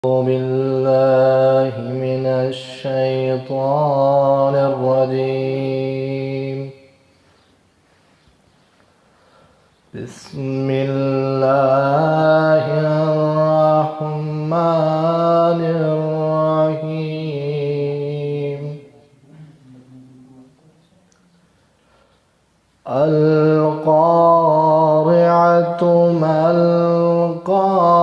بالله من الشيطان الرجيم. بسم الله الرحمن الرحيم. القارعة ما القارعة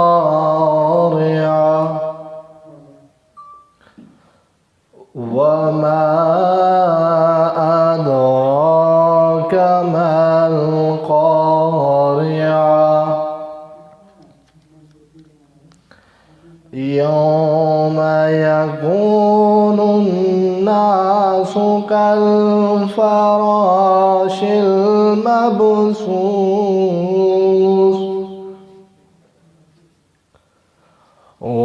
وما أدراك ما القارعة يوم يكون الناس كالفراش المبثوث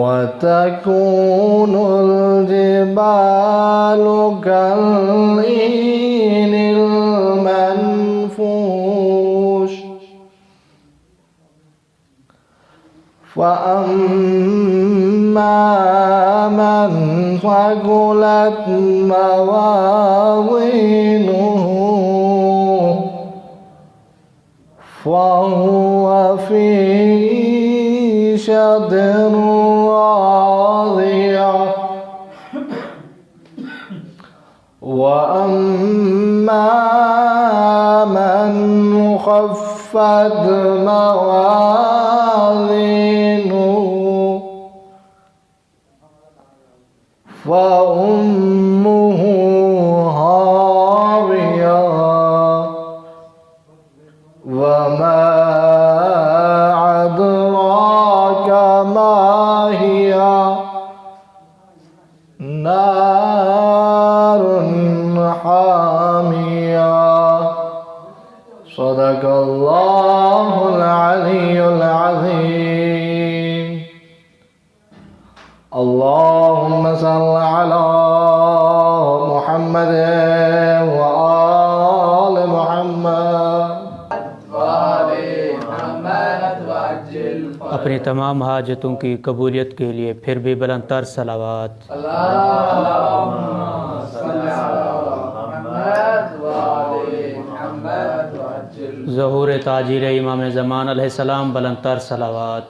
وتكون الجبال كالعهن المنفوش فأما من ثقلت موازينه فهو في عيشة راضية وأما من خفت موازينه فأمه هاوية وما أدراك ما هي نار حامية. صدق الله العلي العظيم. اللهم صل على محمد وآل محمد. اپنی تمام حاجتوں کی قبولیت کے لیے پھر بھی بلند تر صلوات. ظہور تاجر امام زمان علیہ السلام بلند تر صلوات.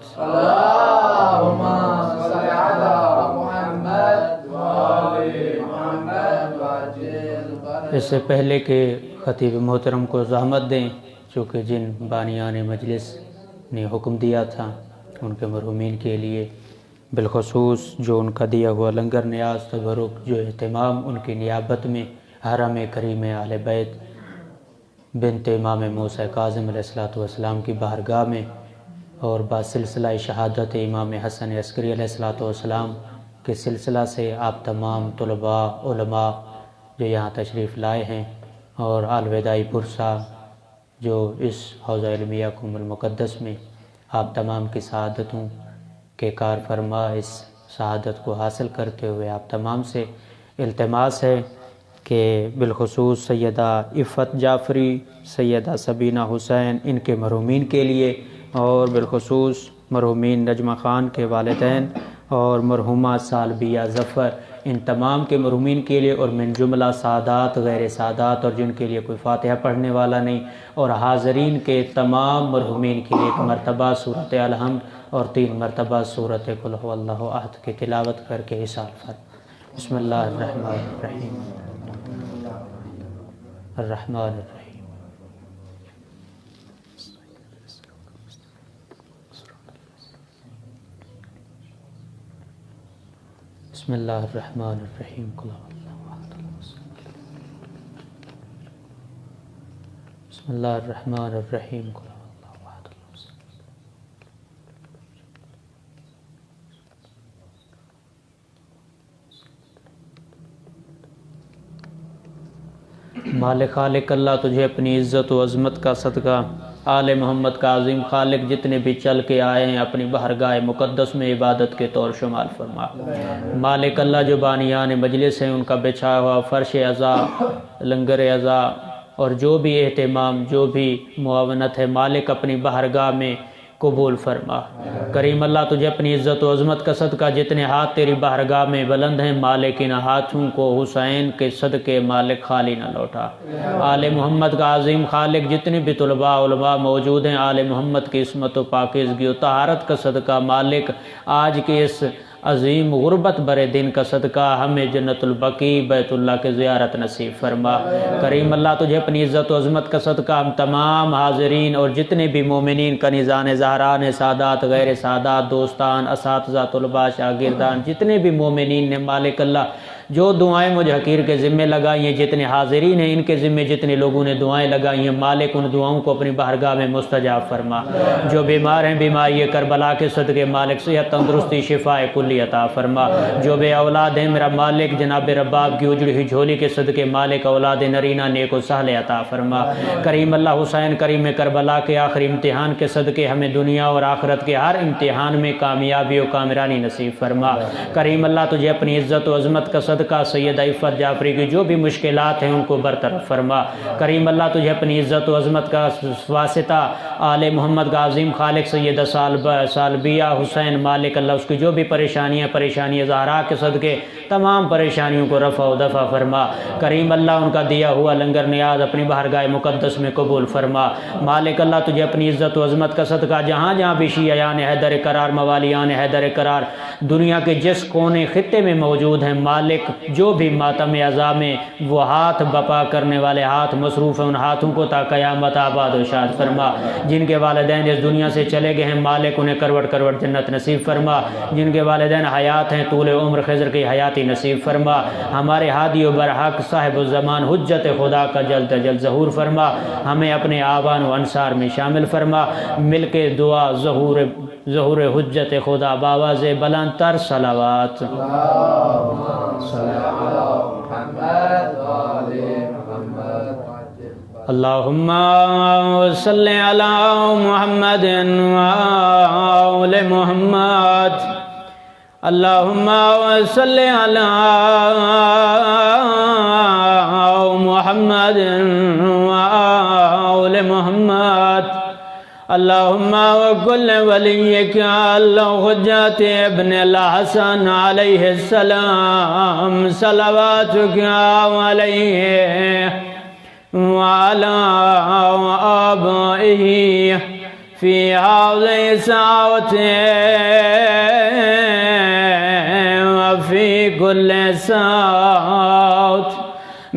اس سے پہلے کہ خطیب محترم کو زحمت دیں، چونکہ جن بانیان مجلس نے حکم دیا تھا ان کے مرحومین کے لیے، بالخصوص جو ان کا دیا ہوا لنگر نیاز تبرک، جو اہتمام ان کی نیابت میں حرم کریم اہل بیت بنت امام موسیٰ کاظم علیہ السلام کی بارگاہ میں اور بسلسلہ شہادت امام حسن عسکری علیہ السلام کے سلسلہ سے آپ تمام طلباء علماء جو یہاں تشریف لائے ہیں اور الوداعی پرسہ جو اس حوضہ علمیہ قم المقدس میں آپ تمام کی سعادتوں کے کار فرما اس سعادت کو حاصل کرتے ہوئے آپ تمام سے التماس ہے کہ بالخصوص سیدہ عفت جعفری، سیدہ سبینہ حسین، ان کے مرحومین کے لیے اور بالخصوص مرحومین نجمہ خان کے والدین اور مرحومہ سالبیہ ظفر، ان تمام کے مرحومین کے لیے اور من جملہ سادات غیر سادات اور جن کے لیے کوئی فاتحہ پڑھنے والا نہیں، اور حاضرین کے تمام مرحومین کے لیے ایک مرتبہ سورۃ الحمد اور 3 مرتبہ سورۃ قل ھو اللہ احد کی تلاوت کر کے اِسال فرمائیں. بسم اللہ الرحمن الرحیم. الرحمن الرحیم. بسم اللہ الرحمن الرحیم. بسم اللہ الرحمن الرحیم. مالک خالق اللہ تجھے اپنی عزت و عظمت کا صدقہ آل محمد کا عظیم خالق جتنے بھی چل کے آئے ہیں اپنی بارگاہ مقدس میں عبادت کے طور شمال فرما. مالک اللہ جو بانیان مجلس ہیں ان کا بچھا ہوا فرش عزا، لنگر عزا اور جو بھی اہتمام جو بھی معاونت ہے مالک اپنی بارگاہ میں قبول فرما۔ کریم اللہ تجھے اپنی عزت و عظمت کا صدقہ جتنے ہاتھ تیری بارگاہ میں بلند ہیں، مالک ان ہاتھوں کو حسین کے صدقے مالک خالی نہ لوٹا۔ آل محمد کا عظیم خالق جتنے بھی طلباء علماء موجود ہیں، آل محمد کی عصمت و پاکیزگی و طہارت کا صدقہ مالک آج کے اس عظیم غربت برے دن کا صدقہ ہمیں جنت البقیع بیت اللہ کے زیارت نصیب فرما۔ کریم اللہ تجھے اپنی عزت و عظمت کا صدقہ ہم تمام حاضرین اور جتنے بھی مومنین کنیزان زہران سادات غیر سادات دوستان اساتذہ طلباء شاگردان جتنے بھی مومنین نے مالک اللہ جو دعائیں مجھ حقیر کے ذمے لگائی ہیں، جتنے حاضرین ہیں ان کے ذمے جتنے لوگوں نے دعائیں لگائی ہیں، مالک ان دعاؤں کو اپنی بارگاہ میں مستجاب فرما۔ جو بیمار ہیں بیماری کربلا کے صدقے مالک صحت تندرستی شفاء کلی عطا فرما۔ جو بے اولاد ہیں میرا مالک جناب رباب کی اجڑی ہوئی جھولی کے صدقے مالک اولاد نرینہ نیک و سہل عطا فرما۔ کریم اللہ حسین کریم کربلا کے آخری امتحان کے صدقے ہمیں دنیا اور آخرت کے ہر امتحان میں کامیابی و کامرانی نصیب فرما۔ کریم اللہ تجھے اپنی عزت و عظمت کا صدقہ سید عفت جعفری کی جو بھی مشکلات ہیں ان کو برطرف فرما۔ کریم اللہ تجھے اپنی عزت و عظمت کا واسطہ آل محمد کا عظیم خالق سید سالبیہ حسین مالک اللہ اس کی جو بھی پریشانیاں زہرا کے صدقے تمام پریشانیوں کو رفع و دفع فرما۔ کریم اللہ ان کا دیا ہوا لنگر نیاز اپنی بارگاہ مقدس میں قبول فرما۔ مالک اللہ تجھے اپنی عزت و عظمت کا صدقہ جہاں جہاں بھی شیعیان حیدر قرار موالیان حیدر قرار دنیا کے جس کونے خطے میں موجود ہیں، مالک جو بھی ماتم عزا میں وہ ہاتھ بپا کرنے والے ہاتھ مصروف ہیں، ان ہاتھوں کو تا قیامت آباد و شاد فرما۔ جن کے والدین اس دنیا سے چلے گئے ہیں مالک انہیں کروٹ کروٹ جنت نصیب فرما۔ جن کے والدین حیات ہیں طول عمر خضر کی حیاتی نصیب فرما۔ ہمارے ہادی و برحق صاحب الزمان حجت خدا کا جلد جلد ظہور فرما۔ ہمیں اپنے آبان و انصار میں شامل فرما۔ مل کے دعا ظہور حجت خدا باواز بلند تر صلوات۔ اللہم صلی علی محمد وآل محمد۔ اللہم صلی علی محمد وآل محمد۔ اللہم وکل ولیک الحجۃ ابن الحسن علیہ السلام صلواتک علیہ وعلی آبائہ فی هذه الساعة وفی کل ساعة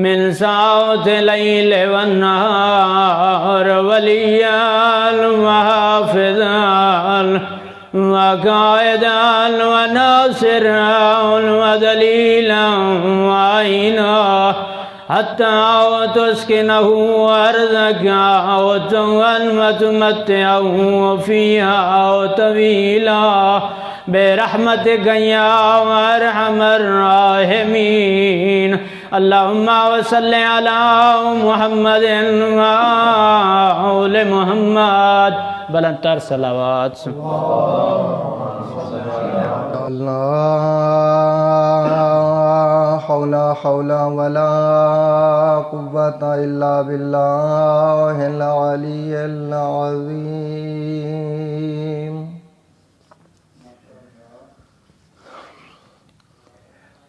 من ساعة الليل والنهار وليا وحافظا وقائدا وناصرا ودليلا وعينا حتى تسكنه أرضك وتمتعه فيها طويلا برحمتك يا أرحم الراحمين۔ اللهم صل على محمد وآل محمد بلند تر صلوات۔ لا حول ولا قوة إلا بالله العلي العظيم۔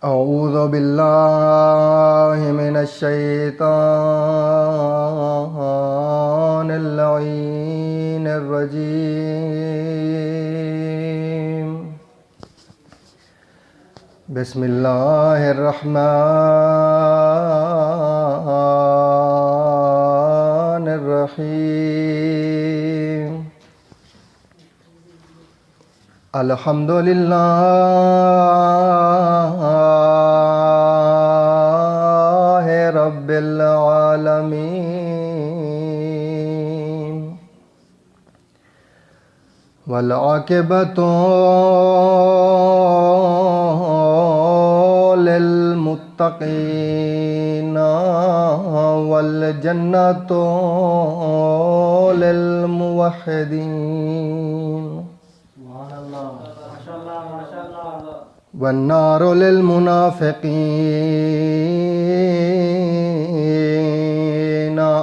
أعوذ بالله من الشيطان اللعين الرجيم۔ بسم الله الرحمن الرحيم۔ الحمد لله رب العالمين والعاقبة للمتقين والجنة للموحدين والنار للمنافقين۔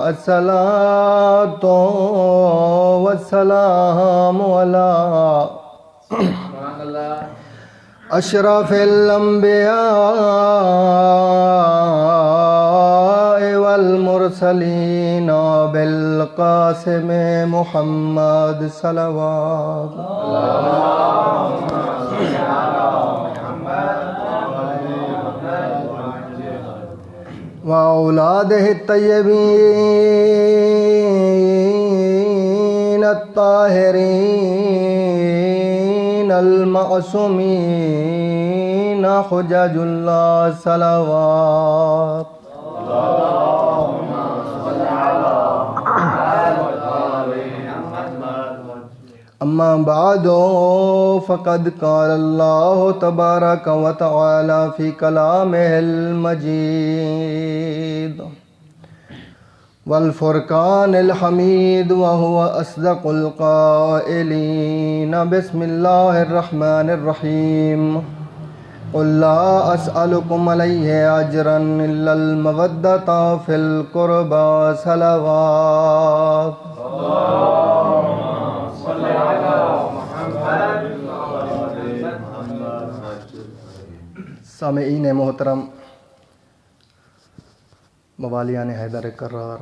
الصلاة والسلام والسلام على أشرف الأنبياء والمرسلين بالقاسم محمد صلوات وأولاده الطيبين الطاهرين المعصومين حجج الله صلوات أما بعد فقد قال الله تبارك وتعالى في كلامه المجيد والفرقان الحميد وهو أصدق القائلين بسم الله الرحمن الرحيم قل لا أسألكم عليه أجرا إلا المودة في القربى صلوات سامعین محترم، موالیان حیدر کرار،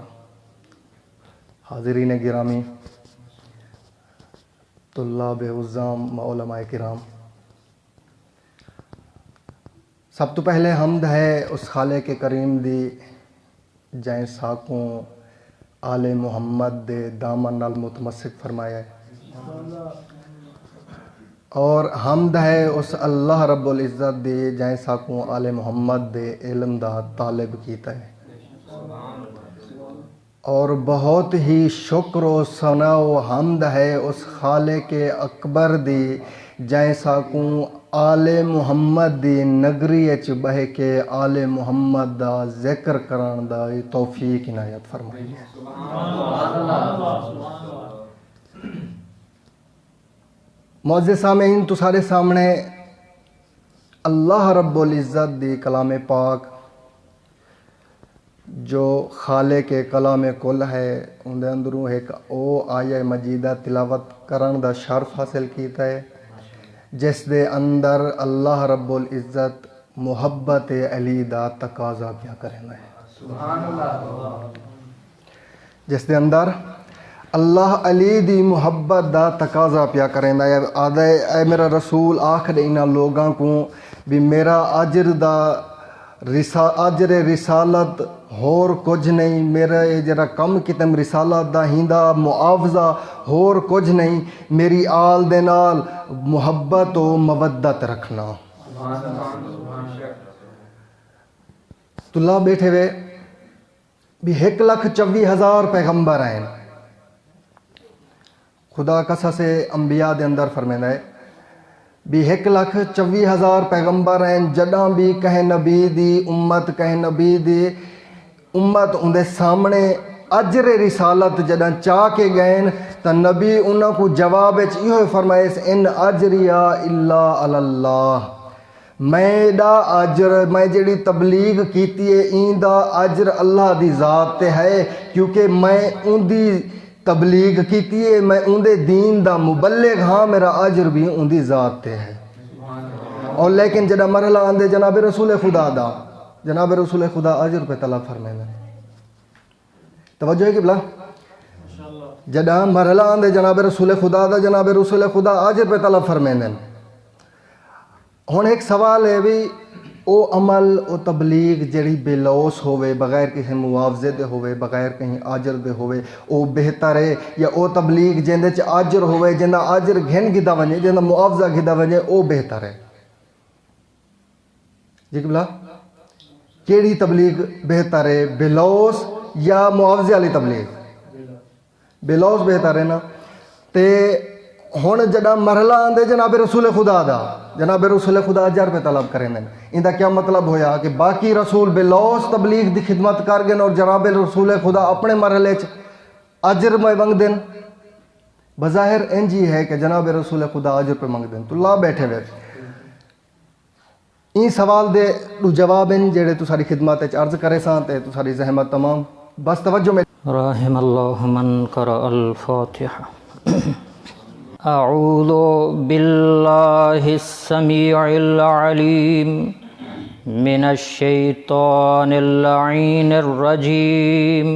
حاضرین گرامی، طلاب عزام، علماء کرام، سب تو پہلے حمد ہے اس خالق کریم دی جائیں ساکوں آل محمد دے دامن نال متمسک فرمایا ہے، اور حمد ہے اس اللہ رب العزت دے جائیں ساکوں آل محمد دے علم دا طالب کیتا ہے، اور بہت ہی شکر و ثنا و حمد ہے اس خالق اکبر دی جائیں ساکوں آل محمد دی نگری اچ بہ کے آل محمد دا ذکر کران دا توفیق عنایت فرمائی ہے۔ معزز سامعین، تو سارے سامنے اللہ رب العزت دی کلام پاک جو خالق کلام کل ہے اندے اندروں ایک او آیہ مجیدہ تلاوت کرن دا شرف حاصل کیتا ہے جس دے اندر اللہ رب العزت محبت علی دا تقاضا کیا کرنا ہے، جس دے اندر اللہ علی دی محبت دا تقاضا پیا کریں دا آدھے اے میرا رسول آخر انہاں لوگاں کو بھی میرا اجر رسالت ہور کچھ نہیں، میرا جرا کم کتم رسالت دا ہیندا معاوضہ ہور کچھ نہیں، میری آل دے نال محبت و مودت رکھنا۔ اللہ بیٹھے ہوئے بھی 1,24,000 پیغمبر ہیں، خدا قصص انبیاء دے اندر فرمائندا ہے بھی 1,24,000 پیغمبر ہیں، جڑاں بھی کہیں نبی دی امت اندے سامنے اجر رسالت جڑاں چاہ کے گئے تا نبی انہاں کو جواب وچ یہ فرمائے ان اجریا الا علی اللہ، میرا اجر میں جڑی تبلیغ کیتی ہے این دا اجر اللہ دی ذات تے ہے، کیونکہ میں ان دی تبلیغ کیتی ہے، میں اندے دین دا مبلغ ہاں، میرا اجر بھی اندی ذات تے ہے۔ اور لیکن جڑا مرحلہ آندے جناب رسول خدا دا، جناب رسول خدا اجر پہ طلب فرمائیں، توجہ ہے کہ بلا جڑا مرحلہ آندے جناب رسول خدا دا، جناب رسول خدا اجر پہ طلب فرمائیں۔ ہن ایک سوال ہے بھی او عمل او تبلیغ جڑی بے لوس ہوئے، بغیر کسی معاوضے دے ہوئے، بغیر کہیں آجر دے ہوئے، او بہتر ہے یا او تبلیغ جندے چ آجر ہوئے، جندہ آجر گھن گھدا ونجے، جندہ معاوضہ گھدا ونجے، او بہتر ہے؟ جی بلا کیڑی تبلیغ بہتر ہے، بے لوس یا معاوضے والی تبلیغ؟ بے لوس بہتر ہے نا۔ تے ہن جڑا مرحلہ آندے جناب رسول خدا دا، جناب رسول خدا اجر پہ طلب کریں دیں، ان دا کیا مطلب ہویا کہ باقی رسول بے لوس تبلیغ دی خدمت کر گئے اور جناب رسول خدا اپنے مرحلے چ اجر میں منگ دیں؟ بظاہر انج ہی ہے کہ جناب رسول خدا اجر پہ منگ دیں۔ تو اللہ بیٹھے ہوئے این سوال دے جواب ان جڑے تو ساری خدمت عرض کرے ساں تے تو ساری زحمت تمام بس توجہ میں رحم اللہ من قرأ الفاتحہ۔ اعوذ باللہ السمیع العلیم من الشیطان اللعین الرجیم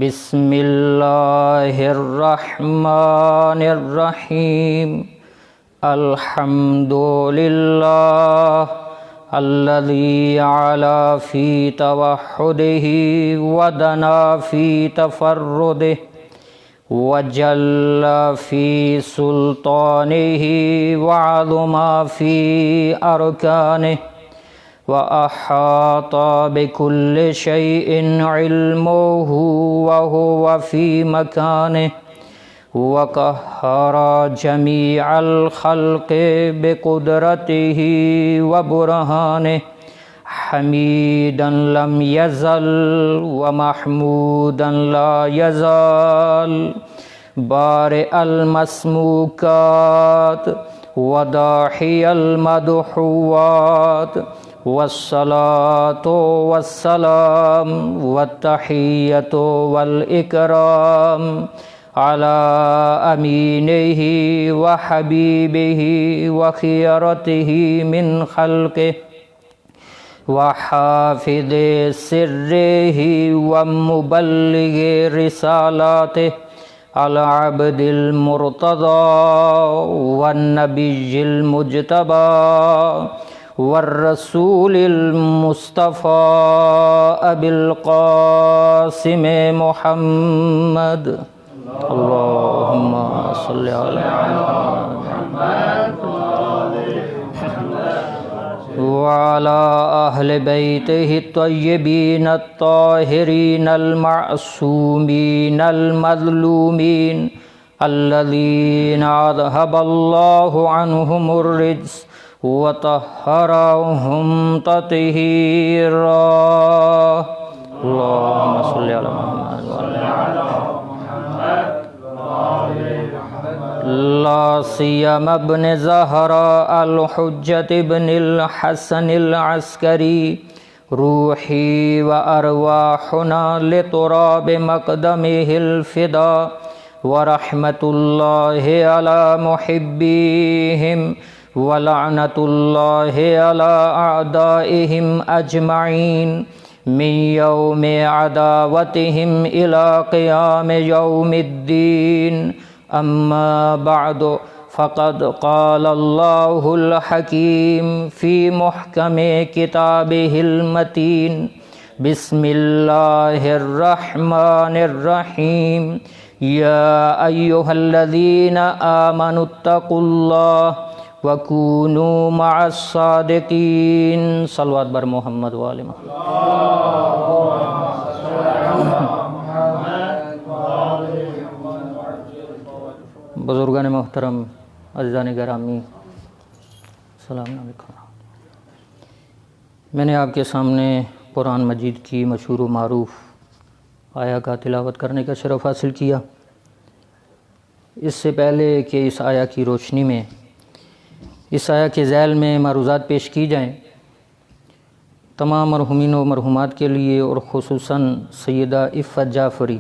بسم اللہ الرحمن الرحیم الحمد للہ الذي علا في توحده ودنا في تفرده وجل في سلطانه وعظم في أركانه وأحاط بكل شيء علمه وهو في مكانه وقهر جميع الخلق بقدرته وبرهانه حميدا لم يزل ومحمودا لا يزال بارئ المسموكات وداحي المدحوات والصلاة والسلام والتحية والإكرام على أمينه وحبيبه وخيرته من خلقه وحافظ سره ومبلغ رسالاته العبد المرتضى والنبي المجتبى والرسول المصطفى أبي القاسم محمد اللهم صل على محمد وعلى أهل بيته الطيبين الطاهرين المعصومين المظلومين الذين أذهب الله عنهم الرجس وطهرهم تطهيرا اللهم صل على محمد لا سيما ابن زهراء الحجة ابن الحسن العسكري روحي وأرواحنا لتراب مقدمه الفداء ورحمة الله على محبيهم ولعنة الله على أعدائهم أجمعين من يوم عداوتهم إلى قيام يوم الدين أما بعد فقد قال الله الحكيم في محكم كتابه المتين بسم الله الرحمن الرحيم يا أيها الذين آمنوا اتقوا الله وكونوا مع الصادقين صلوات بر محمد وآل محمد بزرگان محترم عزیزان گرامی السلام علیکم۔ میں نے آپ کے سامنے قرآن مجید کی مشہور و معروف آیا کا تلاوت کرنے کا شرف حاصل کیا۔ اس سے پہلے کہ اس آیا کی روشنی میں اس آیا کے ذیل میں معروضات پیش کی جائیں، تمام مرحومین و مرحومات کے لیے اور خصوصاً سیدہ عفت جعفری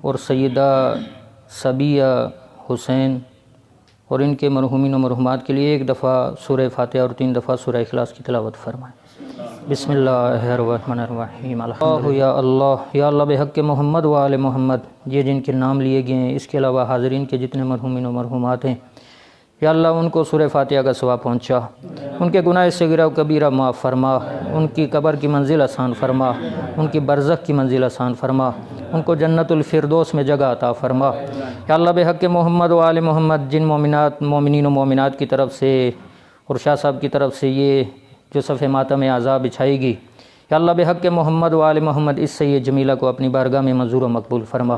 اور سیدہ صبیہ حسین اور ان کے مرحومین و مرحومات کے لیے ایک دفعہ سورہ فاتحہ اور 3 دفعہ سورہ اخلاص کی تلاوت فرمائیں۔ بسم اللہ الرحمن الرحیم اللہ یا اللہ بحق محمد و آل محمد، یہ جن کے نام لیے گئے ہیں، اس کے علاوہ حاضرین کے جتنے مرحومین و مرحومات ہیں، یا اللہ ان کو سورہ فاتحہ کا ثواب پہنچا، ان کے گناہ صغیرہ و کبیرہ معاف فرما، ان کی قبر کی منزل آسان فرما، ان کی برزخ کی منزل آسان فرما، ان کو جنت الفردوس میں جگہ عطا فرما۔ یا اللہ بحق محمد و آل محمد، جن مومنین و مومنات کی طرف سے اور شاہ صاحب کی طرف سے یہ جو صفحہ ماتم عذاب بچھائے گی، یا اللہ بحق محمد و آل محمد اس سے یہ جمیلہ کو اپنی بارگاہ میں منظور و مقبول فرما۔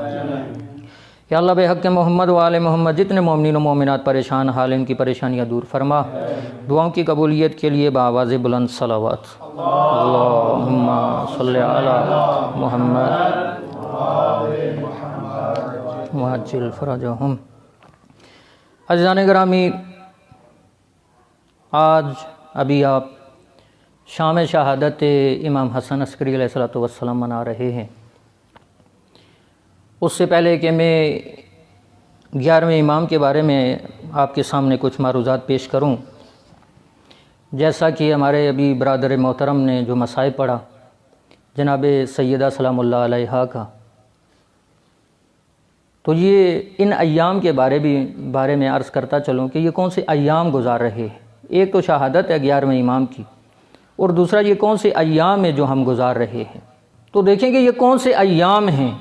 یا اللہ بحق محمد و آل محمد جتنے مومنین و مومنات پریشان حال ان کی پریشانیاں دور فرما۔ دعاؤں کی قبولیت کے لیے بآواز بلند صلوات اللہم صلی علی محمد وعجل فرجہم۔ عزیزان گرامی، آج ابھی آپ شام شہادت امام حسن عسکری علیہ السلام منا رہے ہیں۔ اس سے پہلے کہ میں 11ویں امام کے بارے میں آپ کے سامنے کچھ معروضات پیش کروں. جیسا کہ ہمارے ابھی برادر محترم نے جو مصائب پڑھا جناب سیدہ سلام اللہ علیہا کا، تو یہ ان ایام کے بارے میں عرض کرتا چلوں کہ یہ کون سے ایام گزار رہے ہیں. ایک تو شہادت ہے 11ویں امام کی، اور دوسرا یہ کون سے ایام ہیں جو ہم گزار رہے ہیں. تو دیکھیں کہ یہ کون سے ایام ہیں.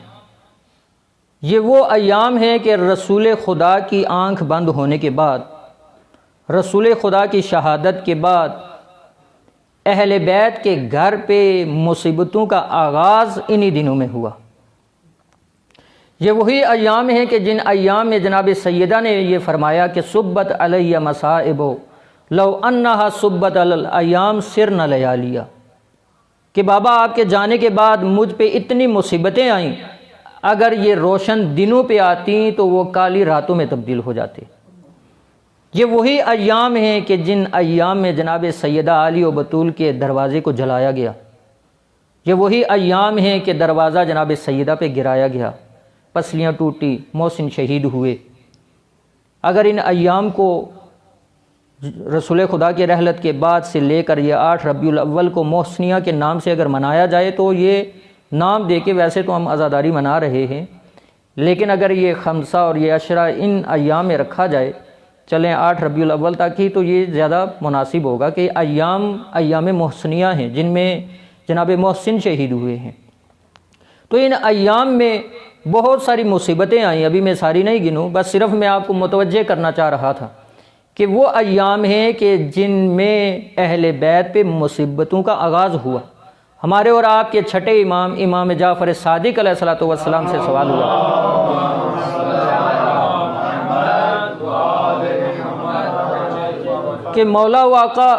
یہ وہ ایام ہیں کہ رسول خدا کی آنکھ بند ہونے کے بعد، رسول خدا کی شہادت کے بعد اہل بیت کے گھر پہ مصیبتوں کا آغاز انہی دنوں میں ہوا. یہ وہی ایام ہیں کہ جن ایام میں جناب سیدہ نے یہ فرمایا کہ صبت علیہ مصائب لو انہا صبت علی الایام سرن لیالیہ، کہ بابا آپ کے جانے کے بعد مجھ پہ اتنی مصیبتیں آئیں، اگر یہ روشن دنوں پہ آتی تو وہ کالی راتوں میں تبدیل ہو جاتے. یہ وہی ایام ہیں کہ جن ایام میں جناب سیدہ علی و بطول کے دروازے کو جلایا گیا. یہ وہی ایام ہیں کہ دروازہ جناب سیدہ پہ گرایا گیا، پسلیاں ٹوٹی، محسن شہید ہوئے. اگر ان ایام کو رسول خدا کی رحلت کے بعد سے لے کر یہ 8 ربیع الاول کو محسنیہ کے نام سے اگر منایا جائے تو یہ نام دے کے ویسے تو ہم عزاداری منا رہے ہیں، لیکن اگر یہ خمسہ اور یہ عشرہ ان ایام میں رکھا جائے، چلیں 8 ربیع الاول تک ہی، تو یہ زیادہ مناسب ہوگا کہ ایام محسنیہ ہیں جن میں جناب محسن شہید ہوئے ہیں. تو ان ایام میں بہت ساری مصیبتیں آئیں، ابھی میں ساری نہیں گنوں، بس صرف میں آپ کو متوجہ کرنا چاہ رہا تھا کہ وہ ایام ہیں کہ جن میں اہل بیت پہ مصیبتوں کا آغاز ہوا. ہمارے اور آپ کے چھٹے امام جعفر صادق علیہ الصلوۃ والسلام سے سوال ہوا کہ مولا و آقا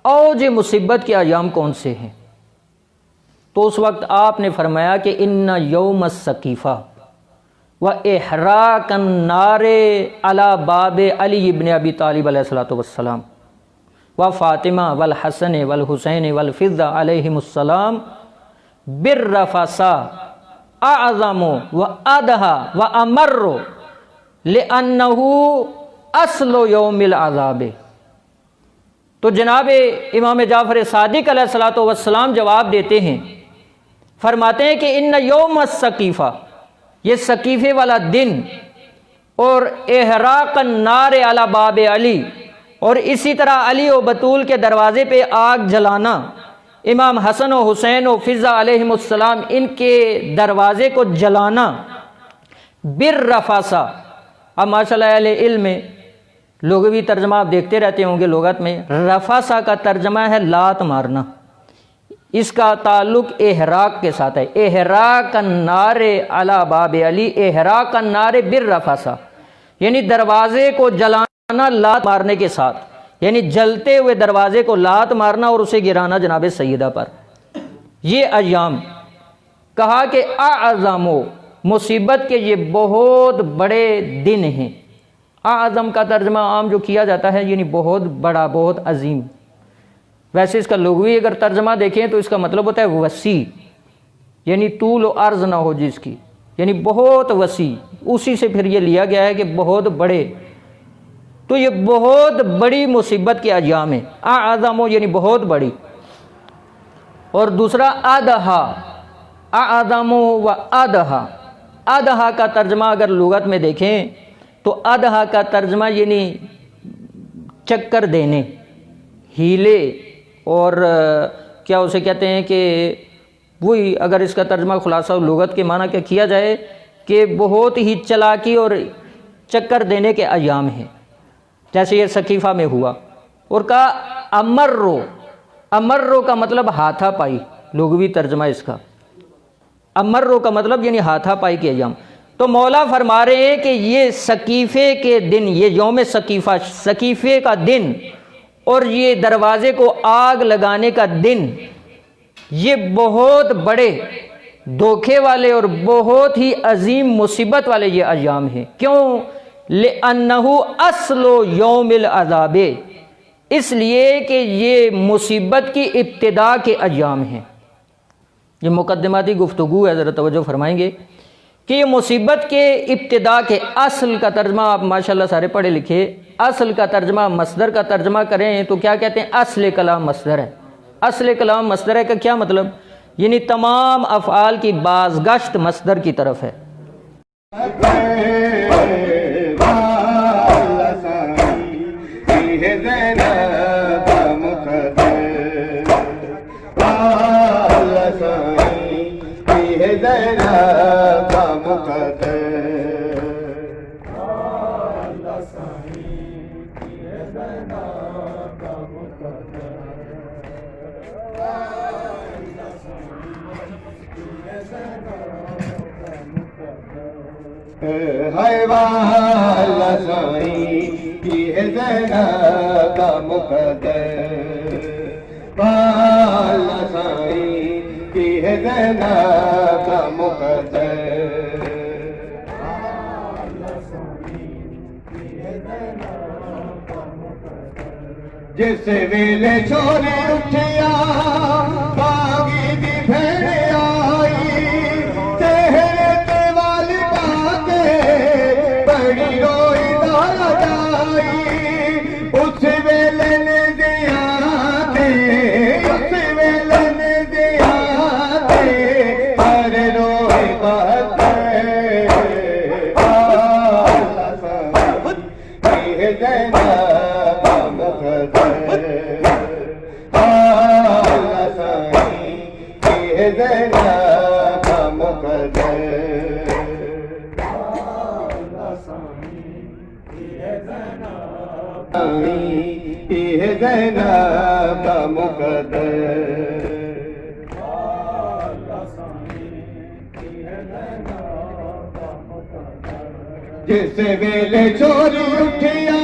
اوج مصیبت کے ایام کون سے ہیں. تو اس وقت آپ نے فرمایا کہ ان یوم السقیفہ و احراق النار علی باب علی ابن ابی طالب علیہ الصلوۃ والسلام و فاطمہ والحسن والحسین والفضہ علیہم السلام بالرفصا اعظم و ادہا و امر لانہ اصل یوم العذاب. تو جناب امام جعفر صادق علیہ الصلوۃ والسلام جواب دیتے ہیں، فرماتے ہیں کہ ان یوم السقیفہ، یہ سقیفے والا دن، اور احراق النار علی باب علی، اور اسی طرح علی و بطول کے دروازے پہ آگ جلانا، امام حسن و حسین و فضہ علیہم السلام ان کے دروازے کو جلانا بالرفاسہ. اب ماشاء اللہ اہل علم میں لغوی ترجمہ آپ دیکھتے رہتے ہوں گے، لغت میں رفاسہ کا ترجمہ ہے لات مارنا، اس کا تعلق احراق کے ساتھ ہے. احراق النار علی باب علی، احراق النار بالرفاسہ، یعنی دروازے کو جلانا لات مارنے کے ساتھ، یعنی جلتے ہوئے دروازے کو لات مارنا اور اسے گرانا جناب سیدہ پر. یہ ایام کہا کہ اعظم، مصیبت کے یہ بہت بڑے دن ہیں. اعظم کا ترجمہ عام جو کیا جاتا ہے یعنی بہت بڑا، بہت عظیم. ویسے اس کا لغوی اگر ترجمہ دیکھیں تو اس کا مطلب ہوتا ہے وسیع، یعنی طول و عرض نہ ہو جس کی، یعنی بہت وسیع. اسی سے پھر یہ لیا گیا ہے کہ بہت بڑے. تو یہ بہت بڑی مصیبت کے ایام ہیں. اعظم یعنی بہت بڑی. اور دوسرا ادہا، اعظم و ادہا. ادہا کا ترجمہ اگر لغت میں دیکھیں تو ادہا کا ترجمہ یعنی چکر دینے، ہیلے، اور کیا اسے کہتے ہیں کہ وہی اگر اس کا ترجمہ خلاصہ لغت کے معنی کیا کیا جائے کہ بہت ہی چلاکی اور چکر دینے کے ایام ہیں، جیسے یہ سقیفہ میں ہوا. اور کہا امرو، امرو کا مطلب ہاتھا پائی، لغوی ترجمہ اس کا. امرو کا مطلب یعنی ہاتھا پائی کے ایام. تو مولا فرما رہے ہیں کہ یہ سقیفے کے دن، یہ یوم سقیفہ، سقیفے کا دن، اور یہ دروازے کو آگ لگانے کا دن، یہ بہت بڑے دھوکے والے اور بہت ہی عظیم مصیبت والے یہ ایام ہیں. کیوں؟ لِأَنَّهُ اصل یوم العذاب، اس لیے کہ یہ مصیبت کی ابتدا کے ایام ہیں. یہ مقدماتی گفتگو ہے، ذرا توجہ فرمائیں گے کہ یہ مصیبت کے ابتدا کے اصل کا ترجمہ، آپ ماشاءاللہ سارے پڑھے لکھے، اصل کا ترجمہ مصدر کا ترجمہ کریں تو کیا کہتے ہیں؟ اصل کلام مصدر ہے۔ اصل کلام مصدر ہے کا کیا مطلب؟ یعنی تمام افعال کی بازگشت مصدر کی طرف ہے۔ والا سائیں کی ہے زینب کا مقدر، والا سائیں کی ہے زینب کا مقدر، جس ویلے چھوڑے اٹھیا باغی دی بھیڑ آئی، چہرے تے والی باتے بڑی روئی دارا جائی، اس ویلے نے دیا تے، اس ویلے نے دیا تے ہر روئی باتے، آلہ سائیں کی ہے زینب کا مقدر، آلہ سائیں کی ہے زینب کا مقدر، کی ہے زینب کا مقدر، جس ویلے چوری اٹھیا